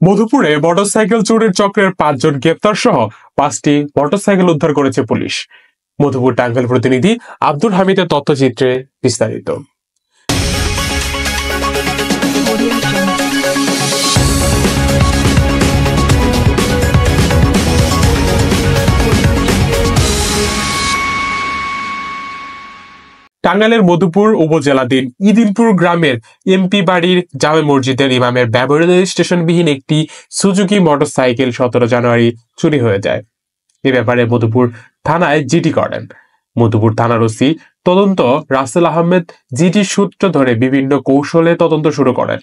মধুপুরে motorcycle চোরের চক্রের ৫ জন গ্রেপ্তার সহ ৫টি মোটরসাইকেল উদ্ধার করেছে পুলিশ। মধুপুর টাঙ্গাইল প্রতিনিধি আব্দুল হামিদের তথ্যচিত্রে বিস্তারিত। টাঙ্গাইলের মধুপুর উপজেলাধীন ইদিনপুর গ্রামের এমপি বাড়ির জামে মসজিদের ইমামের ব্যবহৃত স্টেশনবিহীন একটি সুজুকি মোটরসাইকেল ১৭ জানুয়ারি চুরি হয়ে যায়। এ ব্যাপারে মধুপুর থানায় জিডি করেন। মধুপুর থানার ওসি তদন্ত রাসেল আহমেদ জিডি সূত্র ধরে বিভিন্ন কৌশলে তদন্ত শুরু করেন।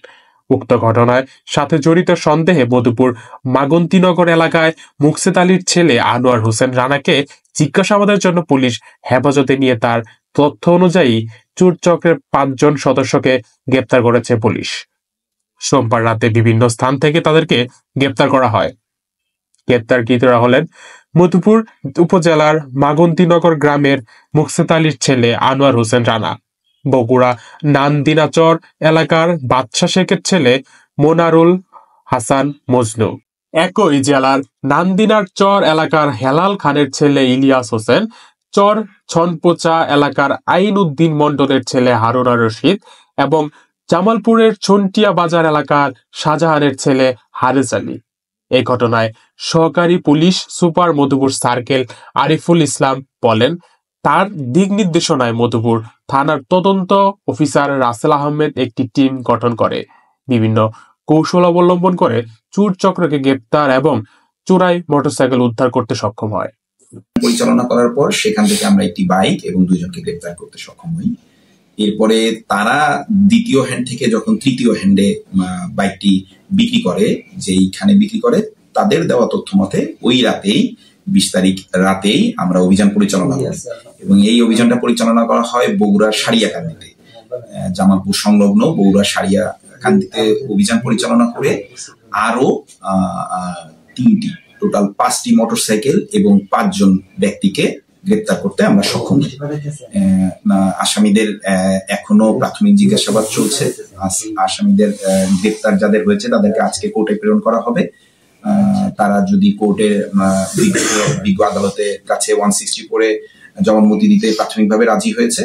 উক্ত ঘটনায় সাথে জড়িত সন্দেহে মধুপুর মাগন্তীনগর এলাকায় মুকসেদ আলীর ছেলে আনোয়ার হোসেন রানাকে জিজ্ঞাসাবাদের জন্য পুলিশ হেফাজতে নিয়ে তার তথ্য অনুযায়ী চোর চক্রের ৫ জন সদস্যকে গ্রেপ্তার করেছে পুলিশ। সোমবার রাতে বিভিন্ন স্থান থেকে তাদেরকে গ্রেপ্তার করা হয়। গ্রেপ্তারকৃতরা হলেন মধুপুর উপজেলার মাগন্তীনগর গ্রামের মুকসেদ আলীর ছেলে আনোয়ার হোসেন রানা, বগুড়া নান্দিনাচর এলাকার বাদশা শেখের ছেলে মোনারুল হাসান মজনু, একই জেলার নান্দিনাচর এলাকার হেলাল খানের ছেলে ইলিয়াস হোসেন, চর ছনপোচা এলাকার আইন উদ্দিন মন্ডলের ছেলে হারুনা রশিদ এবং জামালপুরের ছন্টিয়া বাজার এলাকার শাহজাহানের ছেলে হারেস আলী। এই ঘটনায় সহকারী police super Madhupur circle Ariful Islam বলেন, তার দিক নির্দেশনায় মধুপুর থানার তদন্ত অফিসার রাসেল আহমেদ একটি টিম গঠন করে বিভিন্ন কৌশল অবলম্বন করে চোর চক্রকে গ্রেপ্তার এবং চোরাই মোটরসাইকেল উদ্ধার করতে সক্ষম হয়। পরিচালনা করার পর সেখান থেকে আমরা একটি বাইক এবং 2 জনকে গ্রেপ্তার করতে সক্ষম হই। এরপরে তারা দ্বিতীয় হ্যান্ড থেকে যখন তৃতীয় হ্যান্ডে বাইকটি বিক্রি করে, যেইখানে বিক্রি করে তাদের দেওয়া তথ্য মতে ওই রাতেই 20 তারিখ রাতেই আমরা অভিযান পরিচালনা করি এবং এই অভিযানটা পরিচালনা করা হয় বগুড়ার সারিয়াকান্দিতে, জামালপুর সংলগ্ন বগুড়ার সারিয়াকান্দিতে অভিযান পরিচালনা করে আরো 3টি টোটাল 5টি মোটরসাইকেল এবং 5 জন ব্যক্তিকে গ্রেপ্তার করতে আমরা সক্ষম হই। আসামিদের এখনো প্রাথমিক জিজ্ঞাসাবাদ চলছে। আসামিদের গ্রেপ্তার যাদের হয়েছে তাদেরকে আজকে কোর্টে প্রেরণ করা হবে। তারা যদি কোর্টের বিজ্ঞ আদালতের কাছে 164 জবানবন্দি দিতে প্রাথমিকভাবে রাজি হয়েছে।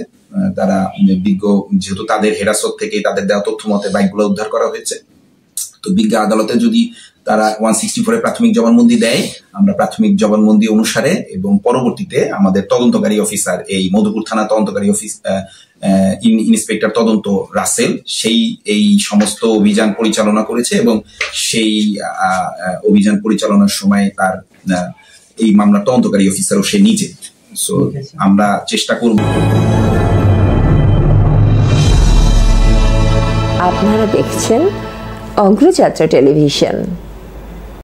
তারা বিজ্ঞ যেহেতু তাদের হেরাসত থেকে তাদের দেওয়া তথ্য মতে বাইকগুলো উদ্ধার করা হয়েছে, তো বিজ্ঞ আদালতে যদি তারা 164 প্রাথমিক জবানবন্দি দেয়, আমরা প্রাথমিক জবানবন্দি অনুসারে এবং পরবর্তীতে আমাদের তদন্তকারী অফিসার এই মধুপুর থানা তদন্তকারী অফিস ইন্সপেক্টর তদন্ত রাসেল এই সমস্ত অভিযান পরিচালনা করেছে এবং সেই অভিযান পরিচালনার সময় তার এই মামলার তদন্তকারী অফিসারও সে নিজে। সো আমরা চেষ্টা করব। আপনারা দেখছেন অগ্রযাত্রা টেলিভিশন।